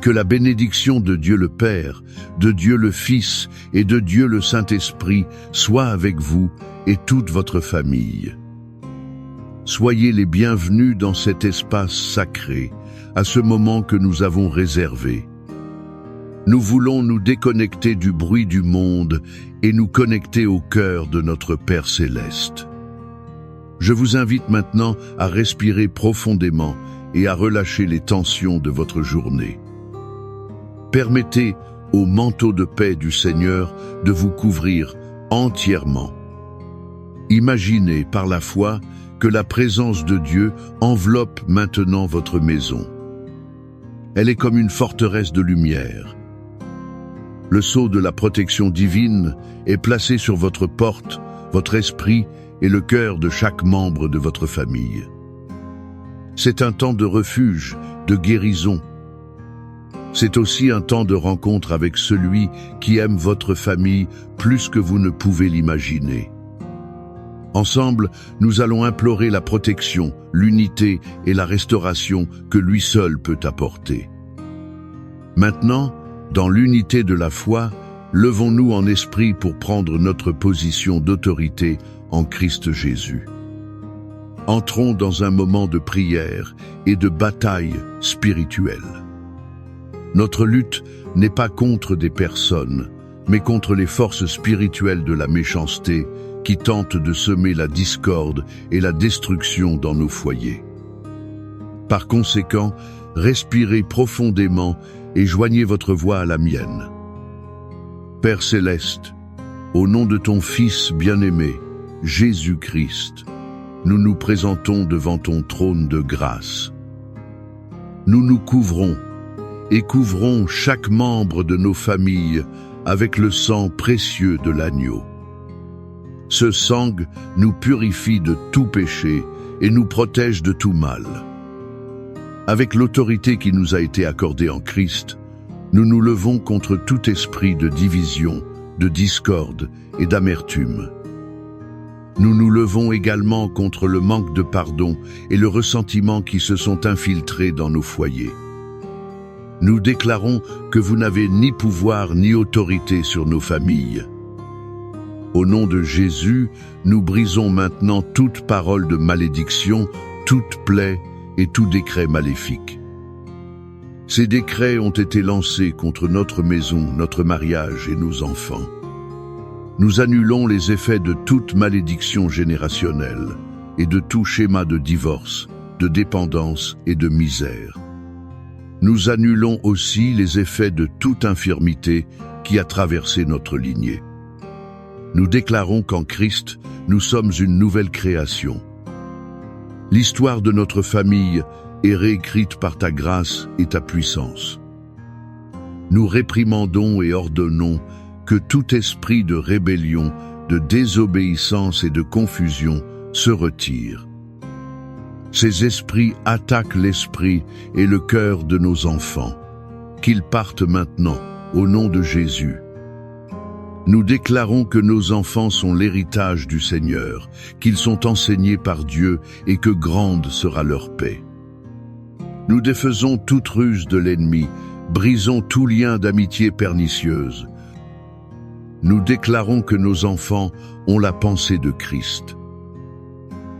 Que la bénédiction de Dieu le Père, de Dieu le Fils et de Dieu le Saint-Esprit soit avec vous et toute votre famille. Soyez les bienvenus dans cet espace sacré, à ce moment que nous avons réservé. Nous voulons nous déconnecter du bruit du monde et nous connecter au cœur de notre Père Céleste. Je vous invite maintenant à respirer profondément et à relâcher les tensions de votre journée. Permettez au manteau de paix du Seigneur de vous couvrir entièrement. Imaginez par la foi que la présence de Dieu enveloppe maintenant votre maison. Elle est comme une forteresse de lumière. Le sceau de la protection divine est placé sur votre porte, votre esprit et le cœur de chaque membre de votre famille. C'est un temps de refuge, de guérison. C'est aussi un temps de rencontre avec celui qui aime votre famille plus que vous ne pouvez l'imaginer. Ensemble, nous allons implorer la protection, l'unité et la restauration que lui seul peut apporter. Maintenant, dans l'unité de la foi, levons-nous en esprit pour prendre notre position d'autorité en Christ Jésus. Entrons dans un moment de prière et de bataille spirituelle. Notre lutte n'est pas contre des personnes, mais contre les forces spirituelles de la méchanceté qui tentent de semer la discorde et la destruction dans nos foyers. Par conséquent, respirez profondément et joignez votre voix à la mienne. Père Céleste, au nom de ton Fils bien-aimé, Jésus-Christ, nous nous présentons devant ton trône de grâce. Nous nous couvrons et couvrons chaque membre de nos familles avec le sang précieux de l'agneau. Ce sang nous purifie de tout péché et nous protège de tout mal. Avec l'autorité qui nous a été accordée en Christ, nous nous levons contre tout esprit de division, de discorde et d'amertume. Nous nous levons également contre le manque de pardon et le ressentiment qui se sont infiltrés dans nos foyers. Nous déclarons que vous n'avez ni pouvoir ni autorité sur nos familles. Au nom de Jésus, nous brisons maintenant toute parole de malédiction, toute plaie et tout décret maléfique. Ces décrets ont été lancés contre notre maison, notre mariage et nos enfants. Nous annulons les effets de toute malédiction générationnelle et de tout schéma de divorce, de dépendance et de misère. Nous annulons aussi les effets de toute infirmité qui a traversé notre lignée. Nous déclarons qu'en Christ, nous sommes une nouvelle création. L'histoire de notre famille est réécrite par ta grâce et ta puissance. Nous réprimandons et ordonnons que tout esprit de rébellion, de désobéissance et de confusion se retire. Ces esprits attaquent l'esprit et le cœur de nos enfants. Qu'ils partent maintenant, au nom de Jésus. Nous déclarons que nos enfants sont l'héritage du Seigneur, qu'ils sont enseignés par Dieu et que grande sera leur paix. Nous défaisons toute ruse de l'ennemi, brisons tout lien d'amitié pernicieuse. Nous déclarons que nos enfants ont la pensée de Christ.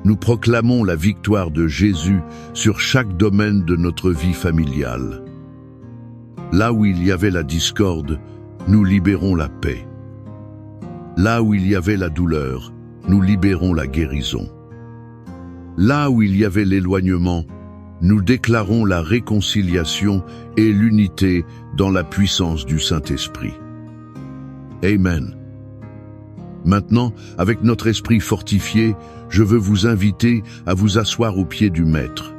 Nous proclamons la victoire de Jésus sur chaque domaine de notre vie familiale. Là où il y avait la discorde, nous libérons la paix. Là où il y avait la douleur, nous libérons la guérison. Là où il y avait l'éloignement, nous déclarons la réconciliation et l'unité dans la puissance du Saint-Esprit. Amen. Maintenant, avec notre esprit fortifié, je veux vous inviter à vous asseoir aux pieds du Maître.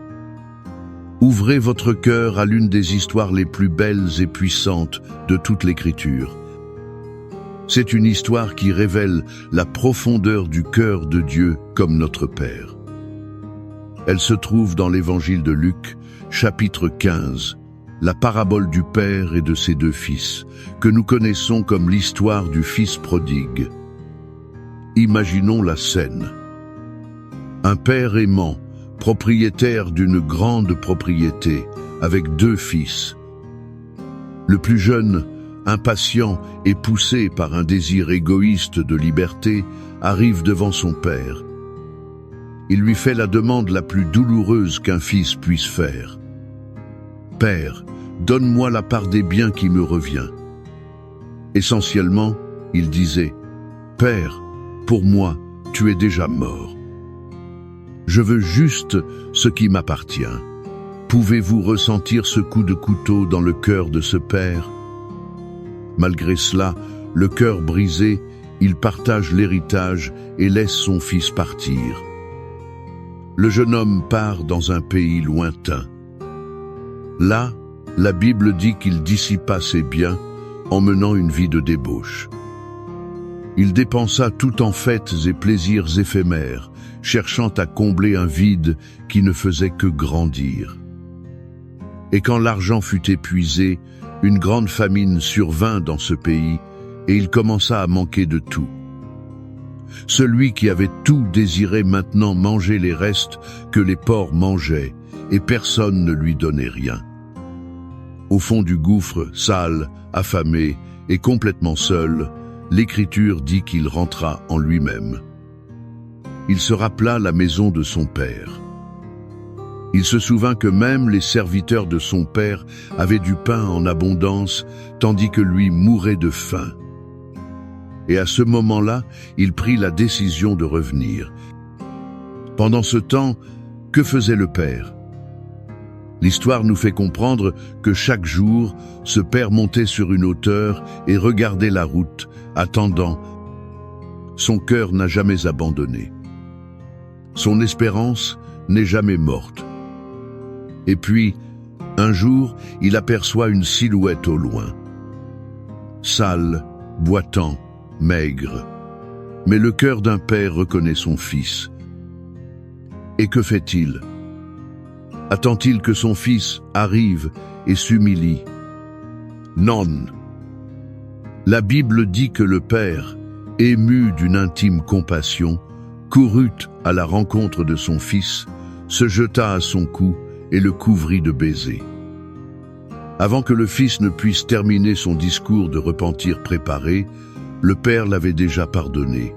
Ouvrez votre cœur à l'une des histoires les plus belles et puissantes de toute l'Écriture. C'est une histoire qui révèle la profondeur du cœur de Dieu comme notre Père. Elle se trouve dans l'Évangile de Luc, chapitre 15, la parabole du Père et de ses deux fils, que nous connaissons comme l'histoire du Fils prodigue. Imaginons la scène. Un père aimant, propriétaire d'une grande propriété, avec deux fils. Le plus jeune, impatient et poussé par un désir égoïste de liberté, arrive devant son père. Il lui fait la demande la plus douloureuse qu'un fils puisse faire. « Père, donne-moi la part des biens qui me revient. » Essentiellement, il disait « Père, pour moi, tu es déjà mort. Je veux juste ce qui m'appartient. » Pouvez-vous ressentir ce coup de couteau dans le cœur de ce père? Malgré cela, le cœur brisé, il partage l'héritage et laisse son fils partir. Le jeune homme part dans un pays lointain. Là, la Bible dit qu'il dissipa ses biens en menant une vie de débauche. Il dépensa tout en fêtes et plaisirs éphémères, cherchant à combler un vide qui ne faisait que grandir. Et quand l'argent fut épuisé, une grande famine survint dans ce pays, et il commença à manquer de tout. Celui qui avait tout désirait maintenant manger les restes que les porcs mangeaient, et personne ne lui donnait rien. Au fond du gouffre, sale, affamé et complètement seul, l'Écriture dit qu'il rentra en lui-même. Il se rappela la maison de son père. Il se souvint que même les serviteurs de son père avaient du pain en abondance, tandis que lui mourait de faim. Et à ce moment-là, il prit la décision de revenir. Pendant ce temps, que faisait le père? L'histoire nous fait comprendre que chaque jour, ce père montait sur une hauteur et regardait la route, attendant. Son cœur n'a jamais abandonné. Son espérance n'est jamais morte. Et puis, un jour, il aperçoit une silhouette au loin. Sale, boitant, maigre. Mais le cœur d'un père reconnaît son fils. Et que fait-il? Attend-il que son fils arrive et s'humilie? Non. La Bible dit que le père, ému d'une intime compassion, courut à la rencontre de son fils, se jeta à son cou et le couvrit de baisers. Avant que le fils ne puisse terminer son discours de repentir préparé, le père l'avait déjà pardonné.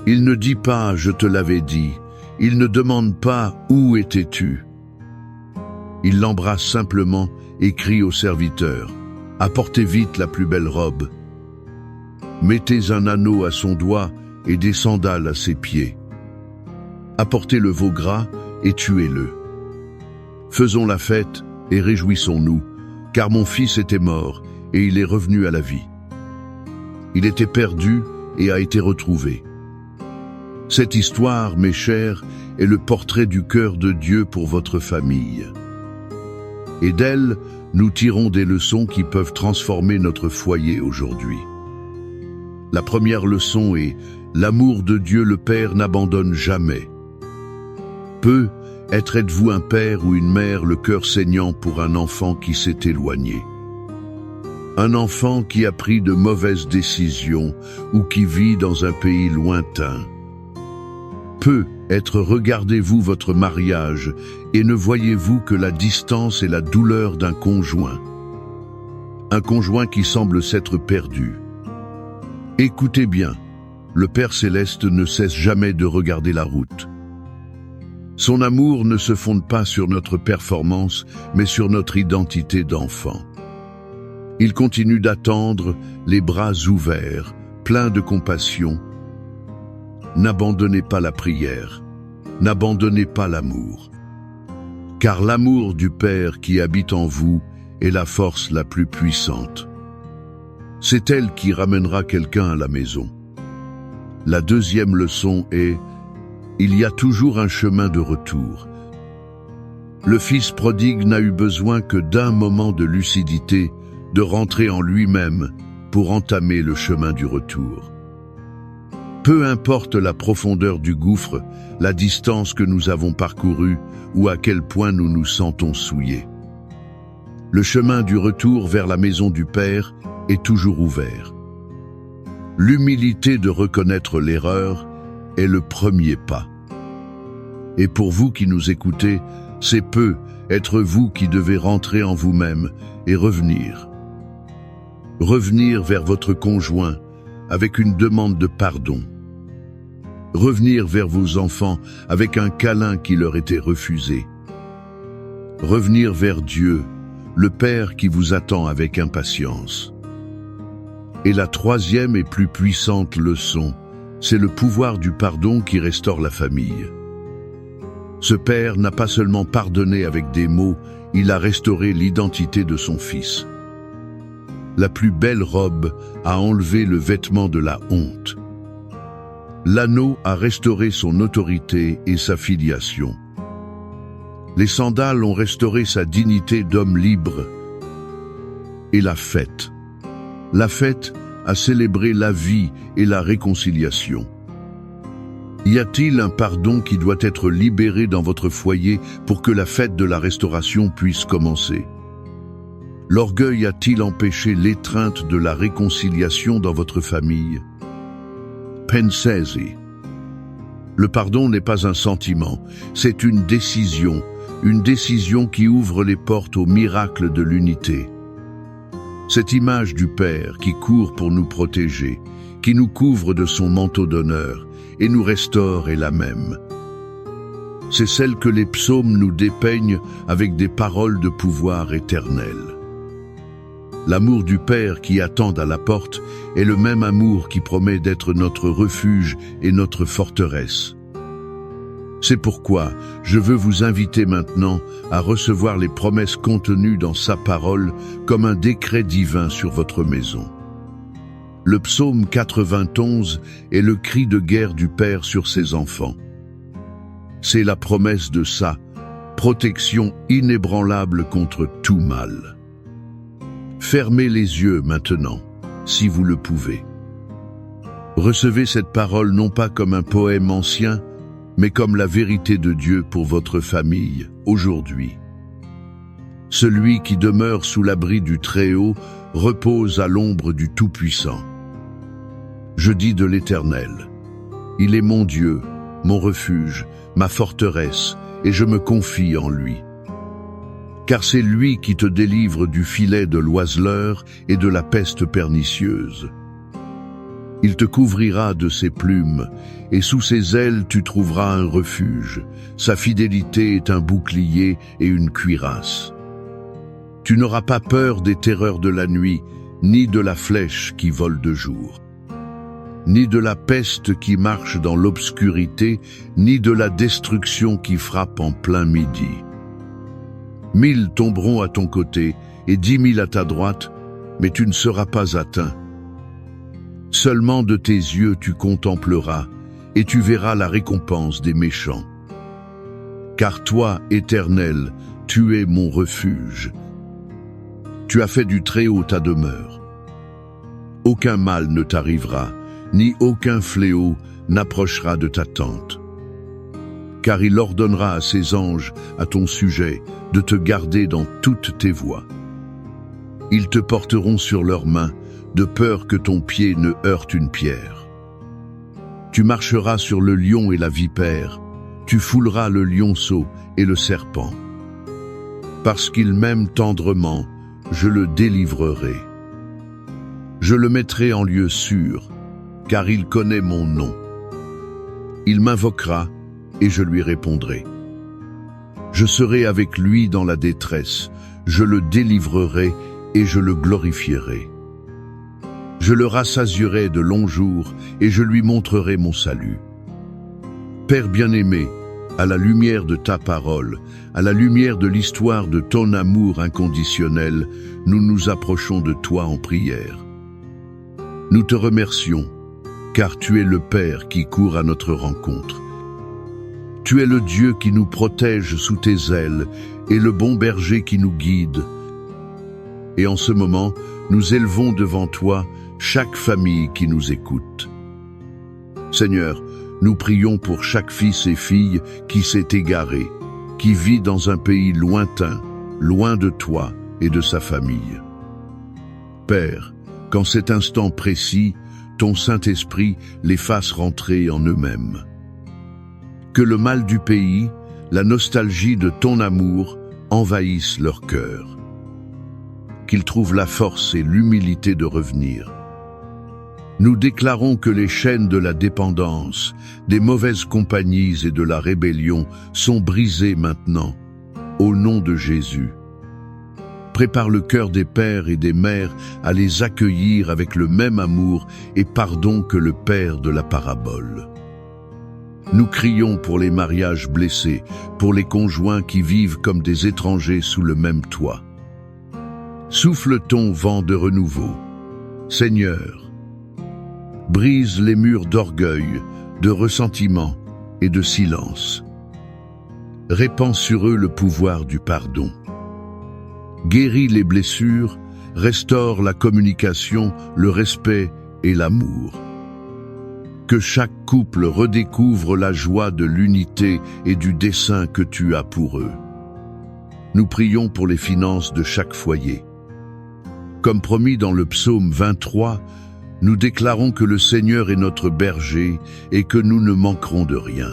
Il ne dit pas « je te l'avais dit », il ne demande pas « où étais-tu ». Il l'embrasse simplement et crie au serviteur « apportez vite la plus belle robe. Mettez un anneau à son doigt et des sandales à ses pieds. Apportez le veau gras et tuez-le. Faisons la fête et réjouissons-nous, car mon fils était mort et il est revenu à la vie. Il était perdu et a été retrouvé. » Cette histoire, mes chers, est le portrait du cœur de Dieu pour votre famille. Et d'elle, nous tirons des leçons qui peuvent transformer notre foyer aujourd'hui. La première leçon est « l'amour de Dieu le Père n'abandonne jamais ». Peut-être êtes-vous un père ou une mère le cœur saignant pour un enfant qui s'est éloigné. Un enfant qui a pris de mauvaises décisions ou qui vit dans un pays lointain. Peut-être regardez-vous votre mariage et ne voyez-vous que la distance et la douleur d'un conjoint. Un conjoint qui semble s'être perdu. Écoutez bien, le Père Céleste ne cesse jamais de regarder la route. Son amour ne se fonde pas sur notre performance, mais sur notre identité d'enfant. Il continue d'attendre, les bras ouverts, pleins de compassion. N'abandonnez pas la prière, n'abandonnez pas l'amour. Car l'amour du Père qui habite en vous est la force la plus puissante. C'est elle qui ramènera quelqu'un à la maison. La deuxième leçon est il y a toujours un chemin de retour. Le fils prodigue n'a eu besoin que d'un moment de lucidité, de rentrer en lui-même pour entamer le chemin du retour. Peu importe la profondeur du gouffre, la distance que nous avons parcourue ou à quel point nous nous sentons souillés. Le chemin du retour vers la maison du Père est toujours ouvert. L'humilité de reconnaître l'erreur est le premier pas. Et pour vous qui nous écoutez, C'est peu, être vous qui devez rentrer en vous-même et revenir. Revenir vers votre conjoint avec une demande de pardon. Revenir vers vos enfants avec un câlin qui leur était refusé. Revenir vers Dieu, le Père qui vous attend avec impatience. Et la troisième et plus puissante leçon, c'est le pouvoir du pardon qui restaure la famille. Ce Père n'a pas seulement pardonné avec des mots, il a restauré l'identité de son Fils. La plus belle robe a enlevé le vêtement de la honte. L'anneau a restauré son autorité et sa filiation. Les sandales ont restauré sa dignité d'homme libre. Et la fête a célébré la vie et la réconciliation. Y a-t-il un pardon qui doit être libéré dans votre foyer pour que la fête de la restauration puisse commencer? L'orgueil a-t-il empêché l'étreinte de la réconciliation dans votre famille? Pensez-y. Le pardon n'est pas un sentiment, c'est une décision qui ouvre les portes au miracle de l'unité. Cette image du Père qui court pour nous protéger, qui nous couvre de son manteau d'honneur et nous restaure est la même. C'est celle que les psaumes nous dépeignent avec des paroles de pouvoir éternel. L'amour du Père qui attend à la porte est le même amour qui promet d'être notre refuge et notre forteresse. C'est pourquoi je veux vous inviter maintenant à recevoir les promesses contenues dans sa parole comme un décret divin sur votre maison. Le psaume 91 est le cri de guerre du Père sur ses enfants. C'est la promesse de sa protection inébranlable contre tout mal. Fermez les yeux maintenant, si vous le pouvez. Recevez cette parole non pas comme un poème ancien, mais comme la vérité de Dieu pour votre famille, aujourd'hui. Celui qui demeure sous l'abri du Très-Haut repose à l'ombre du Tout-Puissant. Je dis de l'Éternel, il est mon Dieu, mon refuge, ma forteresse, et je me confie en lui. Car c'est lui qui te délivre du filet de l'oiseleur et de la peste pernicieuse. Il te couvrira de ses plumes, et sous ses ailes tu trouveras un refuge. Sa fidélité est un bouclier et une cuirasse. Tu n'auras pas peur des terreurs de la nuit, ni de la flèche qui vole de jour, ni de la peste qui marche dans l'obscurité, ni de la destruction qui frappe en plein midi. 1000 tomberont à ton côté et 10 000 à ta droite, mais tu ne seras pas atteint. Seulement de tes yeux tu contempleras, et tu verras la récompense des méchants. Car toi, Éternel, tu es mon refuge. Tu as fait du Très-Haut ta demeure. Aucun mal ne t'arrivera, ni aucun fléau n'approchera de ta tente. Car il ordonnera à ses anges, à ton sujet, de te garder dans toutes tes voies. Ils te porteront sur leurs mains, de peur que ton pied ne heurte une pierre. Tu marcheras sur le lion et la vipère, tu fouleras le lionceau et le serpent. Parce qu'il m'aime tendrement, je le délivrerai. Je le mettrai en lieu sûr, car il connaît mon nom. Il m'invoquera, et je lui répondrai. Je serai avec lui dans la détresse, je le délivrerai et je le glorifierai. Je le rassasierai de longs jours et je lui montrerai mon salut. Père bien-aimé, à la lumière de ta parole, à la lumière de l'histoire de ton amour inconditionnel, nous nous approchons de toi en prière. Nous te remercions, car tu es le Père qui court à notre rencontre. Tu es le Dieu qui nous protège sous tes ailes et le bon berger qui nous guide. Et en ce moment, nous élevons devant toi chaque famille qui nous écoute. Seigneur, nous prions pour chaque fils et fille qui s'est égaré, qui vit dans un pays lointain, loin de toi et de sa famille. Père, qu'en cet instant précis, ton Saint-Esprit les fasse rentrer en eux-mêmes. Que le mal du pays, la nostalgie de ton amour envahissent leur cœur. Qu'ils trouvent la force et l'humilité de revenir. Nous déclarons que les chaînes de la dépendance, des mauvaises compagnies et de la rébellion sont brisées maintenant, au nom de Jésus. Prépare le cœur des pères et des mères à les accueillir avec le même amour et pardon que le Père de la parabole. Nous crions pour les mariages blessés, pour les conjoints qui vivent comme des étrangers sous le même toit. Souffle ton vent de renouveau. Seigneur, brise les murs d'orgueil, de ressentiment et de silence. Répands sur eux le pouvoir du pardon. Guéris les blessures, restaure la communication, le respect et l'amour. Que chaque couple redécouvre la joie de l'unité et du dessein que tu as pour eux. Nous prions pour les finances de chaque foyer. Comme promis dans le psaume 23, nous déclarons que le Seigneur est notre berger et que nous ne manquerons de rien.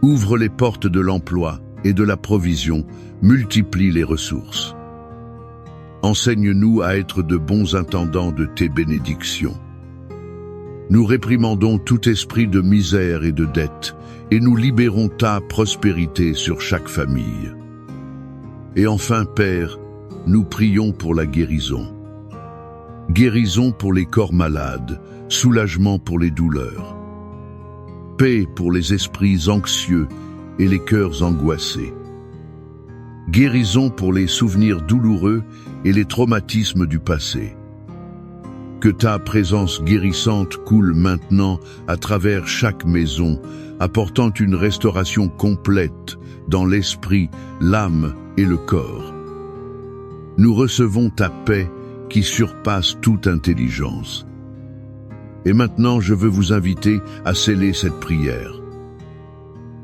Ouvre les portes de l'emploi et de la provision, multiplie les ressources. Enseigne-nous à être de bons intendants de tes bénédictions. Nous réprimandons tout esprit de misère et de dette, et nous libérons ta prospérité sur chaque famille. Et enfin, Père, nous prions pour la guérison. Guérison pour les corps malades, soulagement pour les douleurs. Paix pour les esprits anxieux et les cœurs angoissés. Guérison pour les souvenirs douloureux et les traumatismes du passé. Que ta présence guérissante coule maintenant à travers chaque maison, apportant une restauration complète dans l'esprit, l'âme et le corps. Nous recevons ta paix qui surpasse toute intelligence. Et maintenant, je veux vous inviter à sceller cette prière,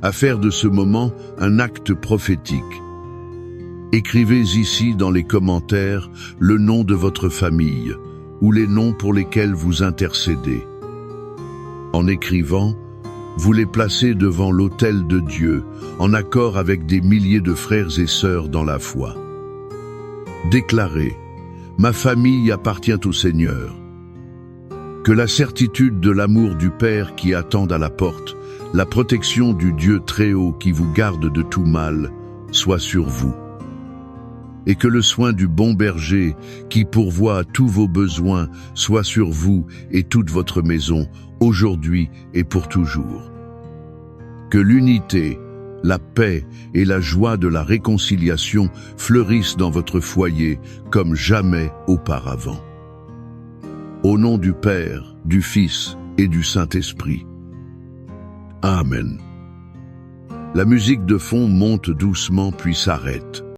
à faire de ce moment un acte prophétique. Écrivez ici dans les commentaires le nom de votre famille ou les noms pour lesquels vous intercédez. En écrivant, vous les placez devant l'autel de Dieu, en accord avec des milliers de frères et sœurs dans la foi. Déclarez: ma famille appartient au Seigneur. Que la certitude de l'amour du Père qui attend à la porte, la protection du Dieu Très-Haut qui vous garde de tout mal, soit sur vous. Et que le soin du bon berger qui pourvoit à tous vos besoins soit sur vous et toute votre maison, aujourd'hui et pour toujours. Que l'unité, la paix et la joie de la réconciliation fleurissent dans votre foyer comme jamais auparavant. Au nom du Père, du Fils et du Saint-Esprit. Amen. La musique de fond monte doucement puis s'arrête.